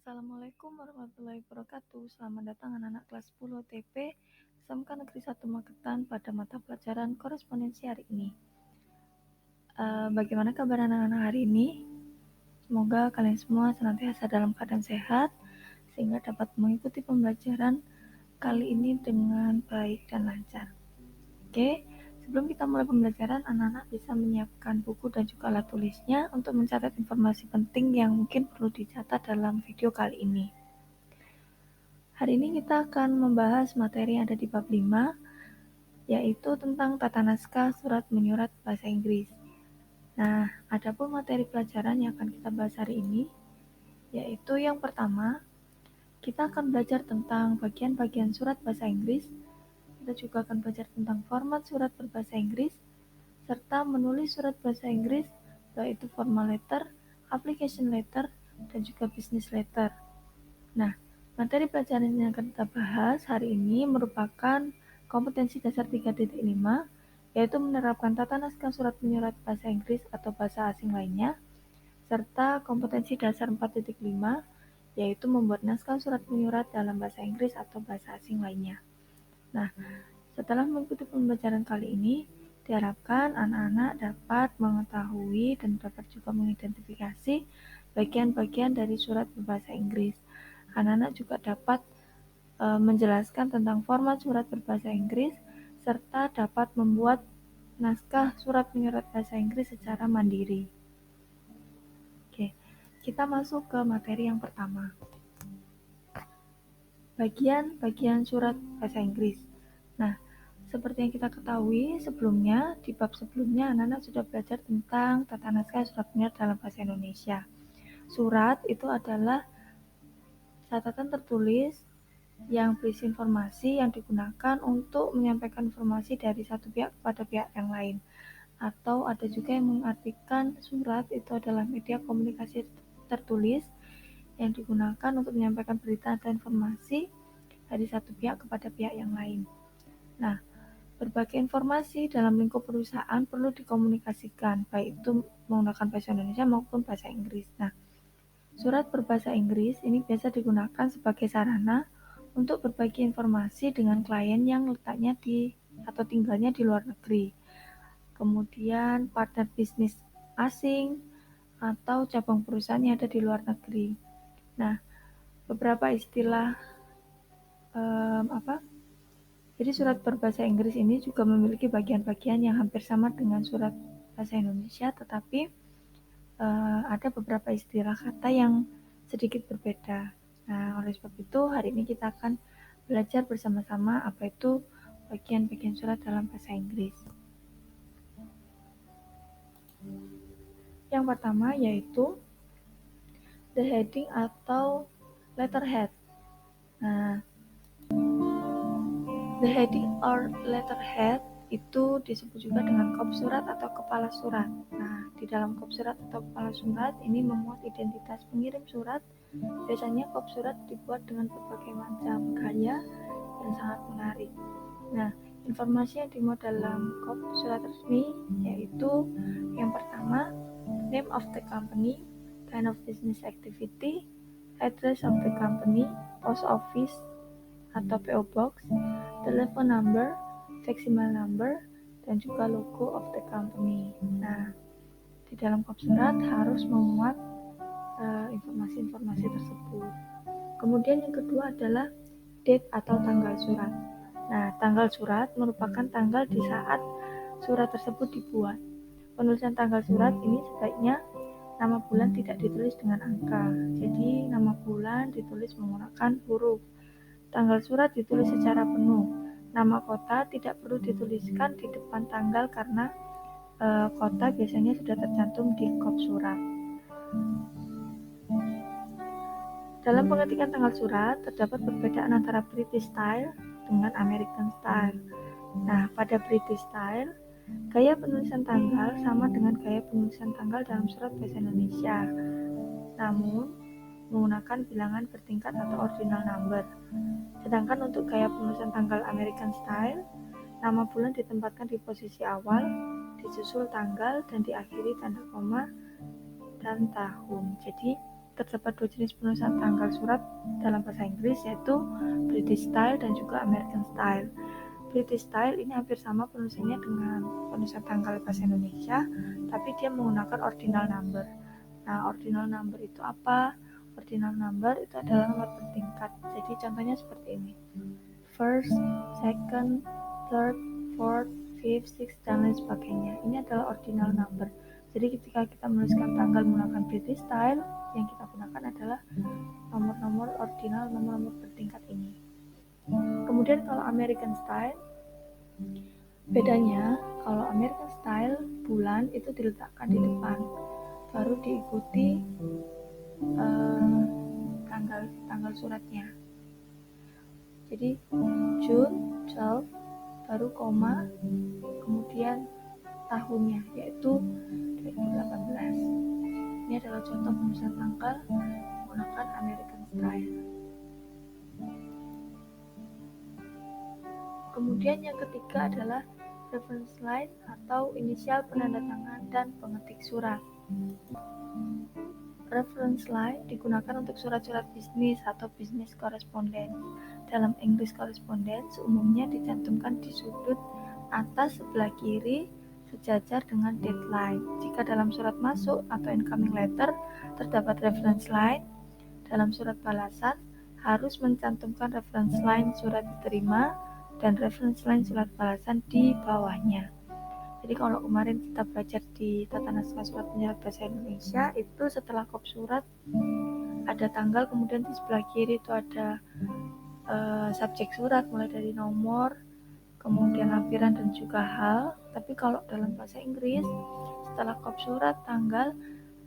Assalamualaikum warahmatullahi wabarakatuh. Selamat datang anak-anak kelas 10 TP SMK Negeri 1 Magetan pada mata pelajaran korespondensi hari ini. Bagaimana kabar anak-anak hari ini? Semoga kalian semua senantiasa dalam keadaan sehat sehingga dapat mengikuti pembelajaran kali ini dengan baik dan lancar. Oke, sebelum kita mulai pembelajaran, anak-anak bisa menyiapkan buku dan juga alat tulisnya untuk mencatat informasi penting yang mungkin perlu dicatat dalam video kali ini. Hari ini kita akan membahas materi yang ada di bab 5, yaitu tentang tata naskah surat menyurat bahasa Inggris. Nah, adapun materi pelajaran yang akan kita bahas hari ini, yaitu yang pertama, kita akan belajar tentang bagian-bagian surat bahasa Inggris. Kita juga akan belajar tentang format surat berbahasa Inggris, serta menulis surat bahasa Inggris, yaitu formal letter, application letter, dan juga business letter. Nah, materi pelajaran yang akan kita bahas hari ini merupakan kompetensi dasar 3.5, yaitu menerapkan tata naskah surat menyurat bahasa Inggris atau bahasa asing lainnya, serta kompetensi dasar 4.5, yaitu membuat naskah surat menyurat dalam bahasa Inggris atau bahasa asing lainnya. Nah, setelah mengikuti pembelajaran kali ini, diharapkan anak-anak dapat mengetahui dan dapat juga mengidentifikasi bagian-bagian dari surat berbahasa Inggris. Anak-anak juga dapat menjelaskan tentang format surat berbahasa Inggris, serta dapat membuat naskah surat menyurat bahasa Inggris secara mandiri. Oke, kita masuk ke materi yang pertama. Bagian-bagian surat bahasa Inggris. Nah, seperti yang kita ketahui sebelumnya, di bab sebelumnya anak-anak sudah belajar tentang tata naskah surat menyurat dalam bahasa Indonesia. Surat itu adalah catatan tertulis yang berisi informasi yang digunakan untuk menyampaikan informasi dari satu pihak kepada pihak yang lain. Atau ada juga yang mengartikan surat itu adalah media komunikasi tertulis yang digunakan untuk menyampaikan berita atau informasi dari satu pihak kepada pihak yang lain. Nah, berbagai informasi dalam lingkup perusahaan perlu dikomunikasikan, baik itu menggunakan bahasa Indonesia maupun bahasa Inggris. Nah, surat berbahasa Inggris ini biasa digunakan sebagai sarana untuk berbagi informasi dengan klien yang letaknya di atau tinggalnya di luar negeri. Kemudian partner bisnis asing atau cabang perusahaan yang ada di luar negeri. Nah, beberapa istilah Jadi surat berbahasa Inggris ini juga memiliki bagian-bagian yang hampir sama dengan surat bahasa Indonesia, tetapi ada beberapa istilah kata yang sedikit berbeda. Nah, oleh sebab itu hari ini kita akan belajar bersama-sama apa itu bagian-bagian surat dalam bahasa Inggris. Yang pertama yaitu the heading atau letterhead. Nah, the heading or letterhead itu disebut juga dengan kop surat atau kepala surat. Nah, di dalam kop surat atau kepala surat ini memuat identitas pengirim surat. Biasanya kop surat dibuat dengan berbagai macam gaya yang sangat menarik. Nah, informasi yang dimuat dalam kop surat resmi yaitu yang pertama, name of the company, kind of business activity, address of the company, post office atau PO Box, telepon number, fax email number, dan juga logo of the company. Nah, di dalam kop surat harus memuat informasi-informasi tersebut. Kemudian yang kedua adalah date atau tanggal surat. Nah, tanggal surat merupakan tanggal di saat surat tersebut dibuat. Penulisan tanggal surat ini sebaiknya nama bulan tidak ditulis dengan angka. Jadi, nama bulan ditulis menggunakan huruf. Tanggal surat ditulis secara penuh. Nama kota tidak perlu dituliskan di depan tanggal karena kota biasanya sudah tercantum di kop surat. Dalam pengetikan tanggal surat, terdapat perbedaan antara British style dengan American style. Nah, pada British style, gaya penulisan tanggal sama dengan gaya penulisan tanggal dalam surat bahasa Indonesia. Namun, menggunakan bilangan bertingkat atau ordinal number. Sedangkan untuk gaya penulisan tanggal American style, nama bulan ditempatkan di posisi awal, disusul tanggal, dan diakhiri tanda koma dan tahun. Jadi, terdapat dua jenis penulisan tanggal surat dalam bahasa Inggris, yaitu British Style dan juga American Style. British Style ini hampir sama penulisannya dengan penulisan tanggal bahasa Indonesia, tapi dia menggunakan ordinal number. Nah, ordinal number itu apa? Ordinal number itu adalah nomor bertingkat. Jadi contohnya seperti ini: first, second, third, fourth, fifth, sixth, dan lain sebagainya. Ini adalah ordinal number. Jadi ketika kita menuliskan tanggal menggunakan British Style, yang kita gunakan adalah nomor-nomor ordinal, nomor-nomor bertingkat ini. Kemudian kalau American Style, bedanya kalau American Style bulan itu diletakkan di depan, baru diikuti tanggal suratnya. Jadi June 12, baru koma, kemudian tahunnya yaitu 2018. Ini adalah contoh penulisan tanggal menggunakan American Style. Kemudian yang ketiga adalah reference line atau inisial penanda tangan dan pengetik surat. Reference line digunakan untuk surat-surat bisnis atau business correspondence. Dalam English correspondence umumnya dicantumkan di sudut atas sebelah kiri sejajar dengan deadline. Jika dalam surat masuk atau incoming letter terdapat reference line, dalam surat balasan harus mencantumkan reference line surat diterima dan reference line surat balasan di bawahnya. Jadi kalau kemarin kita belajar di tata naskah surat penyerat bahasa Indonesia, itu setelah kop surat ada tanggal, kemudian di sebelah kiri itu ada subjek surat mulai dari nomor, kemudian lampiran dan juga hal. Tapi kalau dalam bahasa Inggris setelah kop surat tanggal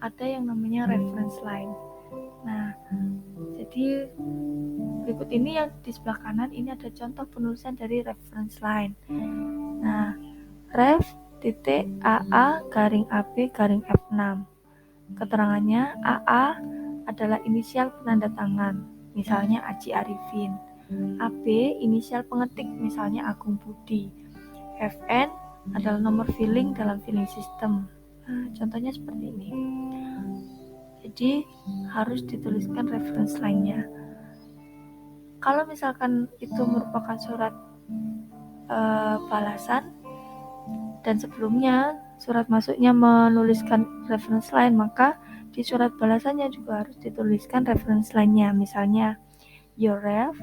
ada yang namanya reference line. Nah, jadi berikut ini yang di sebelah kanan ini ada contoh penulisan dari reference line. Nah, ref titik AA garing AB garing F6. Keterangannya AA adalah inisial penanda tangan, misalnya Aji Arifin. AB inisial pengetik, misalnya Agung Budi. FN adalah nomor filing dalam filing system. Nah, contohnya seperti ini. Jadi harus dituliskan reference line-nya. Kalau misalkan itu merupakan surat balasan dan sebelumnya surat masuknya menuliskan reference line, maka di surat balasannya juga harus dituliskan reference line-nya. Misalnya your ref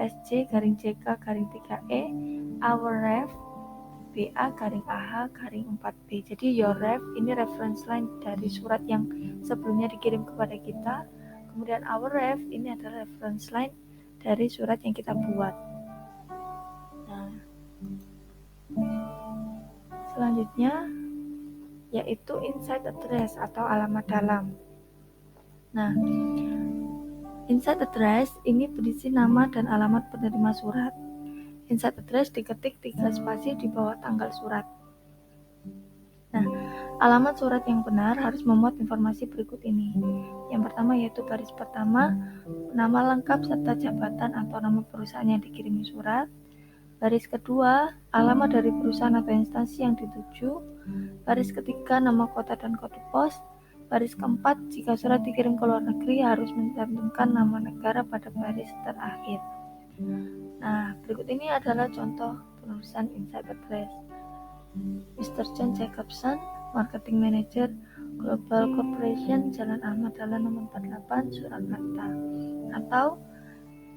SC garing JK garing 3E, our ref BA garing AH garing 4B. Jadi your ref ini reference line dari surat yang sebelumnya dikirim kepada kita. Kemudian our ref ini adalah reference line dari surat yang kita buat. Nah, selanjutnya yaitu inside address atau alamat dalam. Nah, inside address ini berisi nama dan alamat penerima surat. Inside address diketik 3 spasi di bawah tanggal surat. Nah, alamat surat yang benar harus memuat informasi berikut ini. Yang pertama yaitu baris pertama, nama lengkap serta jabatan atau nama perusahaan yang dikirimi surat. Baris kedua, alamat dari perusahaan atau instansi yang dituju. Baris ketiga, nama kota dan kode pos. Baris keempat, jika surat dikirim ke luar negeri harus mencantumkan nama negara pada baris terakhir. Nah, berikut ini adalah contoh penulisan inside address. Mr. John Jacobson, Marketing Manager, Global Corporation, Jalan Ahmad Dahlan nomor 48, Surakarta. Atau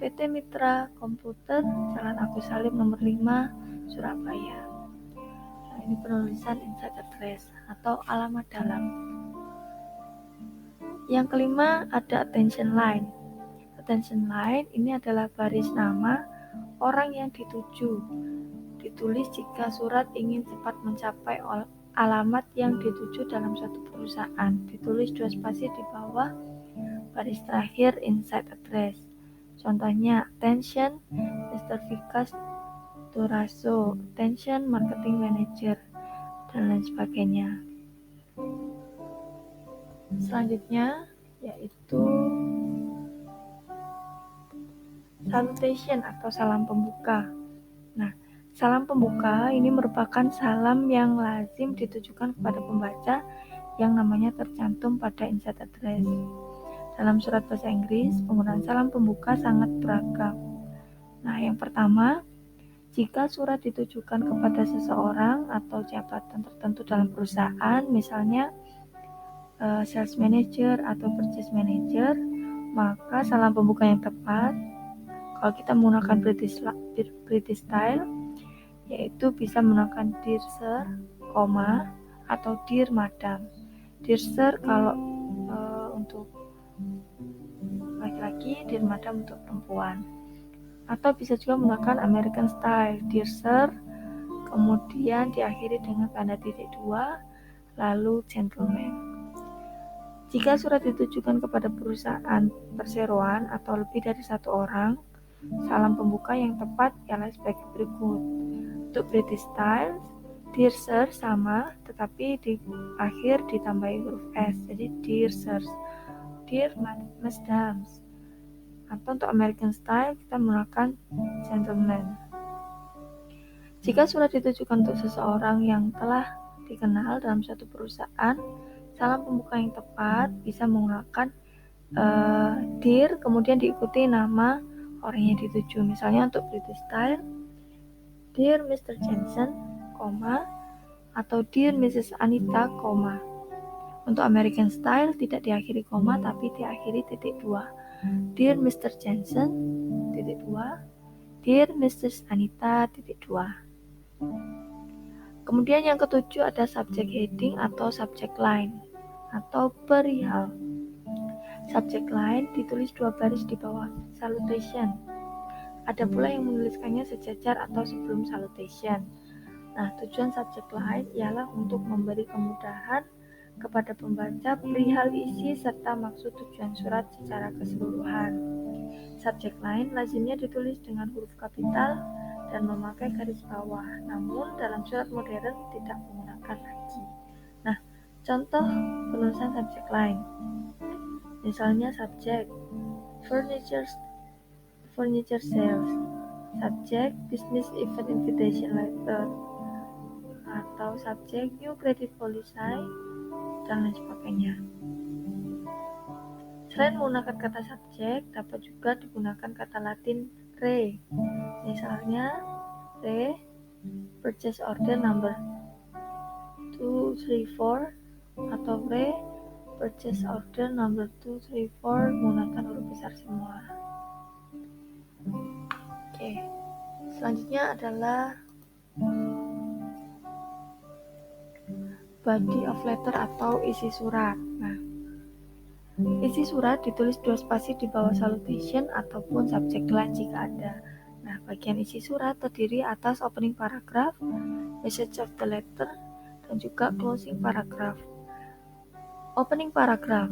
PT Mitra Komputer, Jalan Agus Salim nomor 5, Surabaya. Nah, ini penulisan inside address atau alamat dalam. Yang kelima ada attention line. Attention line ini adalah baris nama orang yang dituju. Ditulis jika surat ingin cepat mencapai alamat yang dituju dalam suatu perusahaan. Ditulis 2 spasi di bawah baris terakhir inside address. Contohnya attention Mr. Vikas Turaso, attention marketing manager, dan lain sebagainya. Selanjutnya yaitu salutation atau salam pembuka. Nah, salam pembuka ini merupakan salam yang lazim ditujukan kepada pembaca yang namanya tercantum pada inside address. Dalam surat bahasa Inggris, penggunaan salam pembuka sangat beragam. Nah, yang pertama, jika surat ditujukan kepada seseorang atau jabatan tertentu dalam perusahaan, misalnya sales manager atau purchase manager, maka salam pembuka yang tepat kalau kita menggunakan British style yaitu bisa menggunakan dear sir, atau dear madam. Dear sir kalau untuk laki-laki, dear madam untuk perempuan. Atau bisa juga menggunakan American style, dear sir, kemudian diakhiri dengan tanda titik 2, lalu gentleman. Jika surat ditujukan kepada perusahaan perseroan atau lebih dari satu orang, salam pembuka yang tepat ialah sebagai berikut. Untuk British style, dear sir sama, tetapi di akhir ditambahi huruf S, jadi dear sirs, dear madams. Atau untuk American style, kita menggunakan gentleman. Jika surat ditujukan untuk seseorang yang telah dikenal dalam suatu perusahaan, salam pembuka yang tepat bisa menggunakan dear, kemudian diikuti nama orang yang dituju. Misalnya untuk British style, dear Mr. Jensen, atau dear Mrs. Anita, Untuk American style tidak diakhiri koma tapi diakhiri titik 2. Dear Mr. Jensen, titik 2. Dear Mrs. Anita, titik 2. Kemudian yang ketujuh ada subject heading atau subject line atau perihal. Subject line ditulis 2 baris di bawah salutation. Ada pula yang menuliskannya sejajar atau sebelum salutation. Nah, tujuan subject line ialah untuk memberi kemudahan kepada pembaca perihal isi serta maksud tujuan surat secara keseluruhan. Subject line lazimnya ditulis dengan huruf kapital dan memakai garis bawah, namun dalam surat modern tidak menggunakan lagi. Nah, contoh penulisan subject line. Misalnya subject furniture sales, subject business event invitation letter, atau subjek new credit policy, dan lain sebagainya. Selain menggunakan kata subjek, dapat juga digunakan kata Latin re. Misalnya re purchase order number 234 atau re purchase order number 234 menggunakan huruf besar semua. Oke. Selanjutnya adalah body of letter atau isi surat. Nah, isi surat ditulis 2 spasi di bawah salutation ataupun subject line jika ada. Nah, bagian isi surat terdiri atas opening paragraph, message of the letter, dan juga closing paragraph. Opening paragraph.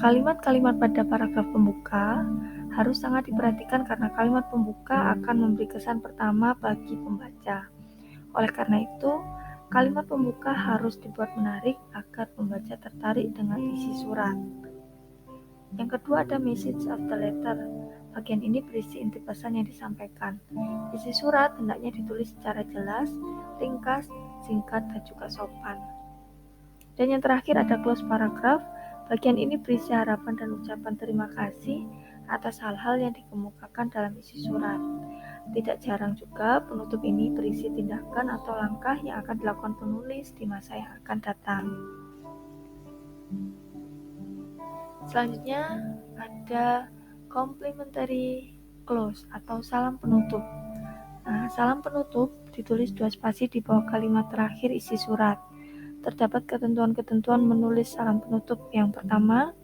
Kalimat-kalimat pada paragraf pembuka harus sangat diperhatikan karena kalimat pembuka akan memberi kesan pertama bagi pembaca. Oleh karena itu, kalimat pembuka harus dibuat menarik agar pembaca tertarik dengan isi surat. Yang kedua ada message of the letter. Bagian ini berisi inti pesan yang disampaikan. Isi surat hendaknya ditulis secara jelas, ringkas, singkat, dan juga sopan. Dan yang terakhir ada close paragraph. Bagian ini berisi harapan dan ucapan terima kasih atas hal-hal yang dikemukakan dalam isi surat. Tidak jarang juga penutup ini berisi tindakan atau langkah yang akan dilakukan penulis di masa yang akan datang. Selanjutnya ada complimentary close atau salam penutup. Nah, salam penutup ditulis 2 spasi di bawah kalimat terakhir isi surat. Terdapat ketentuan-ketentuan menulis salam penutup. Yang pertama,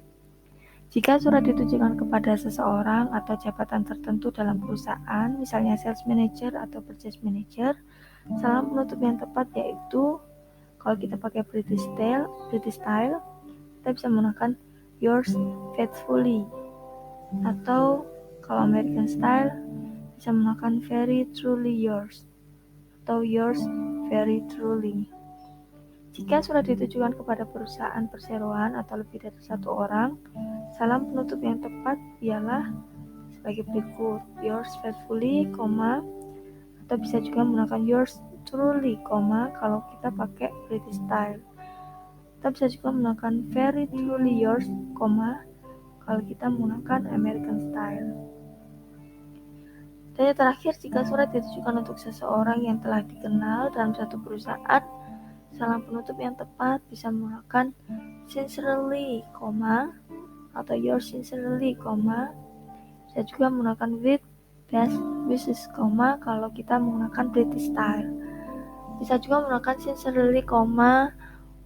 jika surat ditujukan kepada seseorang atau jabatan tertentu dalam perusahaan, misalnya sales manager atau purchase manager, salam penutup yang tepat yaitu, kalau kita pakai British style, kita bisa menggunakan yours faithfully, atau kalau American style bisa menggunakan very truly yours atau yours very truly. Jika surat ditujukan kepada perusahaan perseroan atau lebih dari satu orang, salam penutup yang tepat ialah sebagai berikut: yours faithfully, atau bisa juga menggunakan yours truly, kalau kita pakai British style. Kita bisa juga menggunakan very truly yours, kalau kita menggunakan American style. Dan yang terakhir, jika surat ditujukan untuk seseorang yang telah dikenal dalam satu perusahaan, salam penutup yang tepat bisa menggunakan sincerely, atau yours sincerely, bisa juga menggunakan with best wishes, kalau kita menggunakan British style. Bisa juga menggunakan sincerely,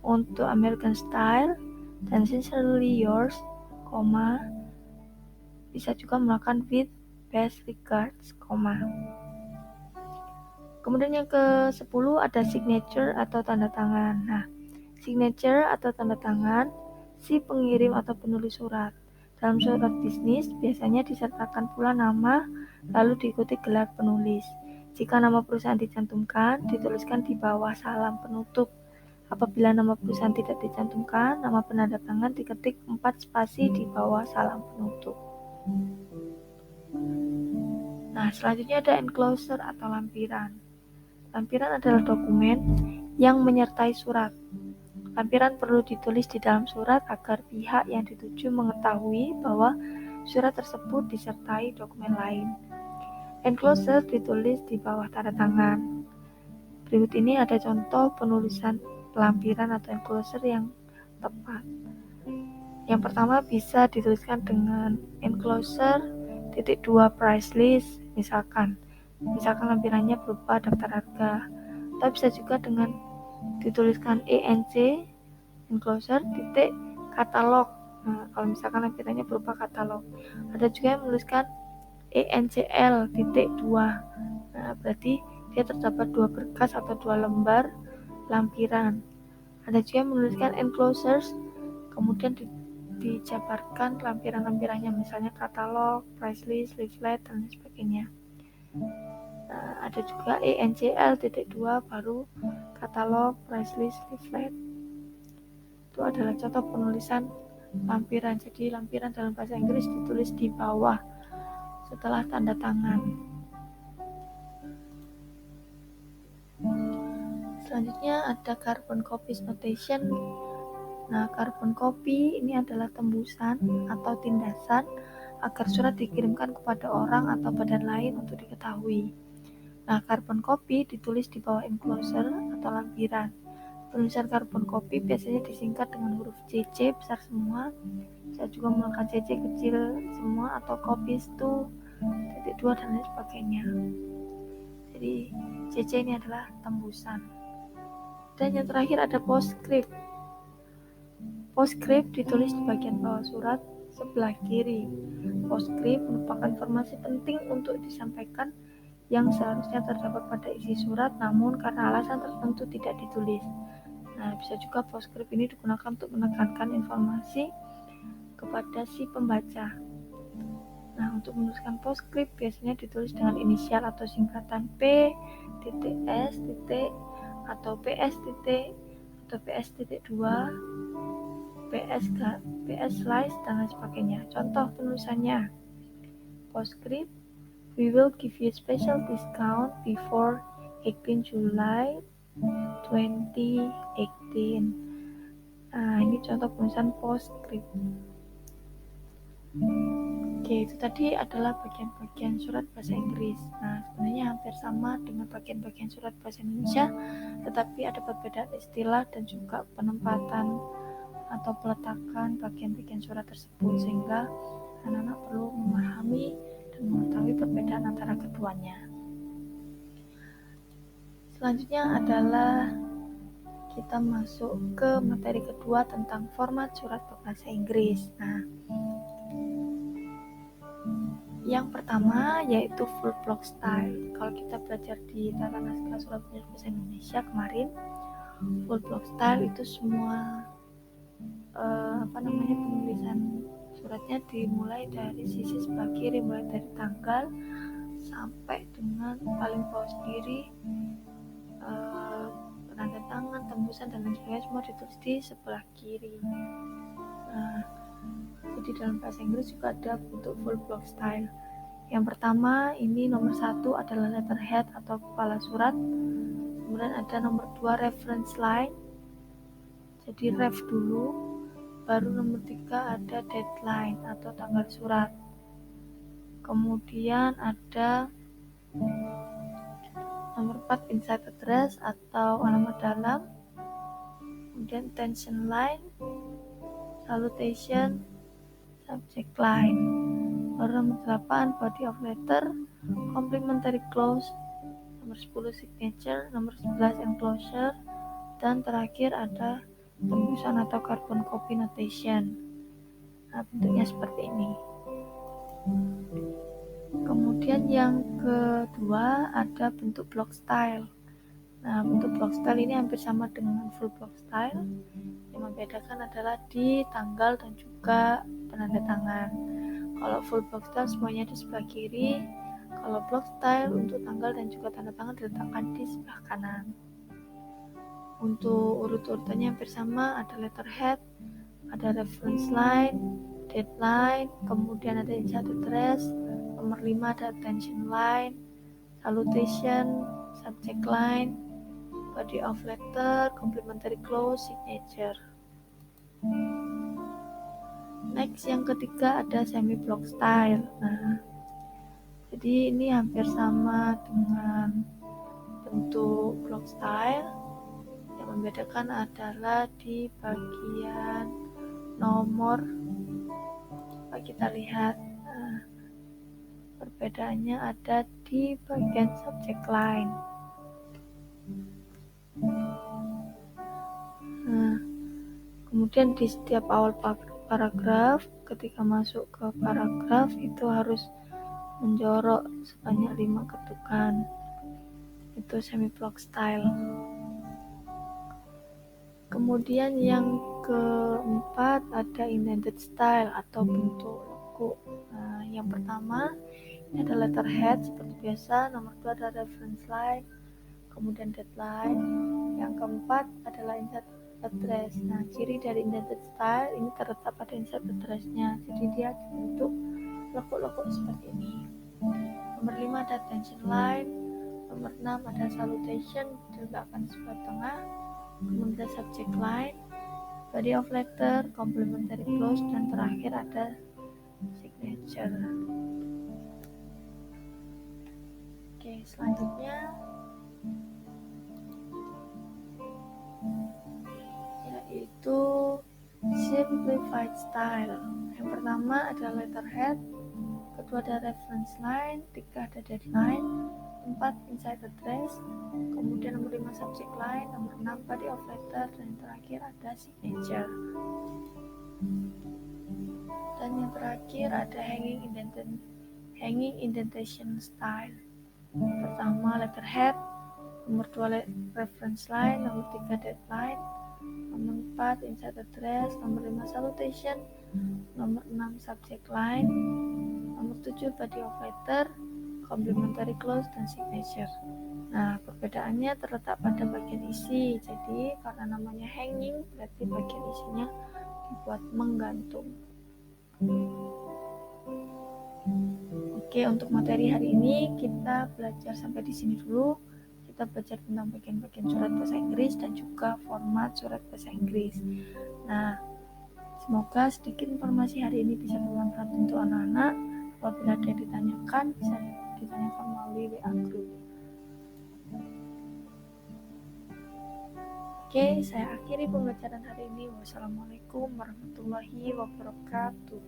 untuk American style, dan sincerely yours, bisa juga menggunakan with best regards, Kemudian yang ke-10 ada signature atau tanda tangan. Nah, signature atau tanda tangan si pengirim atau penulis surat. Dalam surat bisnis biasanya disertakan pula nama, lalu diikuti gelar penulis. Jika nama perusahaan dicantumkan, dituliskan di bawah salam penutup. Apabila nama perusahaan tidak dicantumkan, nama penanda tangan diketik 4 spasi di bawah salam penutup. Nah, selanjutnya ada enclosure atau lampiran. Lampiran adalah dokumen yang menyertai surat. Lampiran perlu ditulis di dalam surat agar pihak yang dituju mengetahui bahwa surat tersebut disertai dokumen lain. Enclosure ditulis di bawah tanda tangan. Berikut ini ada contoh penulisan lampiran atau enclosure yang tepat. Yang pertama bisa dituliskan dengan enclosure .2 price list, misalkan lampirannya berupa daftar harga, atau bisa juga dengan dituliskan ENC enclosure katalog. Nah, kalau misalkan lampirannya berupa katalog. Ada juga yang menuliskan ENCL .2. Nah, berarti dia terdapat 2 berkas atau 2 lembar lampiran. Ada juga yang menuliskan enclosures, kemudian dijabarkan lampiran-lampirannya, misalnya katalog, price list, leaflet, dan sebagainya. Nah, ada juga ENCL .2 baru katalog, price list, leaflet. Itu adalah contoh penulisan lampiran. Jadi lampiran dalam bahasa Inggris ditulis di bawah setelah tanda tangan. Selanjutnya ada carbon copy notation. Nah, carbon copy ini adalah tembusan atau tindasan agar surat dikirimkan kepada orang atau badan lain untuk diketahui. Nah, carbon copy ditulis di bawah enclosure atau lampiran. Penulisan carbon copy biasanya disingkat dengan huruf CC besar semua. Bisa juga menggunakan CC kecil semua atau copies to .2 dan lain sebagainya. Jadi CC ini adalah tembusan. Dan yang terakhir ada postscript. Postscript ditulis di bagian bawah surat sebelah kiri. Postscript merupakan informasi penting untuk disampaikan yang seharusnya terdapat pada isi surat, namun karena alasan tertentu tidak ditulis. Nah, bisa juga postscript ini digunakan untuk menekankan informasi kepada si pembaca. Nah, untuk menuliskan postscript biasanya ditulis dengan inisial atau singkatan P, S, atau PS, atau PS.2, PS slice, dan lain sebagainya. Contoh penulisannya, postscript, we will give you special discount before 18 July 2018. Nah, ini contoh penulisan postscript. Oke, itu tadi adalah bagian-bagian surat bahasa Inggris. Nah, sebenarnya hampir sama dengan bagian-bagian surat bahasa Indonesia, tetapi ada perbedaan istilah dan juga penempatan atau peletakan bagian-bagian surat tersebut, sehingga anak-anak perlu memahami dan mengetahui perbedaan antara keduanya. Selanjutnya adalah kita masuk ke materi kedua tentang format surat berbahasa Inggris. Nah, yang pertama yaitu full block style. Kalau kita belajar di tata naskah surat bahasa Indonesia kemarin, full block style itu semua penulisan suratnya dimulai dari sisi sebelah kiri, mulai dari tanggal sampai dengan paling bawah sendiri, penanda tangan, tembusan, dan lain sebagainya semua ditulis di sebelah kiri. Nah, jadi dalam bahasa Inggris juga ada bentuk full block style. Yang pertama, ini nomor 1 adalah letterhead atau kepala surat. Kemudian ada nomor 2 reference line. Jadi ref dulu. Baru nomor 3 ada deadline atau tanggal surat. Kemudian ada nomor 4 inside address atau alamat dalam. Kemudian tension line, salutation, subject line. Baru nomor 8 body of letter, complimentary clause. Nomor 10 signature, nomor 11 enclosure, dan terakhir ada tembusan atau carbon copy notation. Nah, bentuknya seperti ini. Kemudian yang kedua ada bentuk block style. Nah, bentuk block style ini hampir sama dengan full block style. Yang membedakan adalah di tanggal dan juga penanda tangan. Kalau full block style semuanya di sebelah kiri. Kalau block style untuk tanggal dan juga tanda tangan diletakkan di sebelah kanan. Untuk urut-urutannya hampir sama, ada letterhead, ada reference line, deadline, kemudian ada inside address, nomor 5 ada attention line, salutation, subject line, body of letter, complimentary clause, signature. Next, yang ketiga ada semi block style. Nah, jadi ini hampir sama dengan bentuk block style. Yang membedakan adalah di bagian nomor. Coba kita lihat. Nah, perbedaannya ada di bagian subject line. Nah, kemudian di setiap awal paragraf, ketika masuk ke paragraf itu harus menjorok sebanyak 5 ketukan. Itu semi block style. Kemudian yang keempat ada indented style atau bentuk logo. Nah, yang pertama ini ada letterhead seperti biasa, nomor 2 ada reference line, kemudian deadline. Yang keempat adalah insert address. Nah, ciri dari indented style ini terletak pada insert address-nya. Jadi dia dibentuk logo-logo seperti ini. Nomor 5 ada tension line, nomor 6 ada salutation diletakkan sebelah tengah, kemudian subject line, body of letter, complimentary clause, dan terakhir ada signature. Oke, selanjutnya yaitu simplified style. Yang pertama ada letterhead, kedua ada reference line, 3 ada deadline, 4 inside address, kemudian nomor 5 subject line, nomor 6 body of letter, dan terakhir ada signature. Dan yang terakhir ada hanging indentation style. Pertama letterhead, nomor 2 reference line, nomor 3 deadline, nomor 4 inside address, nomor 5 salutation, nomor 6 subject line, nomor 7 body of letter, complimentary clause, dan signature. Nah, perbedaannya terletak pada bagian isi. Jadi karena namanya hanging berarti bagian isinya dibuat menggantung. Oke, untuk materi hari ini kita belajar sampai di sini dulu. Kita belajar tentang bagian-bagian surat bahasa Inggris dan juga format surat bahasa Inggris. Nah, semoga sedikit informasi hari ini bisa bermanfaat untuk anak-anak. Apabila ada yang ditanyakan, bisa ditanyakan melalui WA group. Oke, saya akhiri pembelajaran hari ini. Wassalamualaikum warahmatullahi wabarakatuh.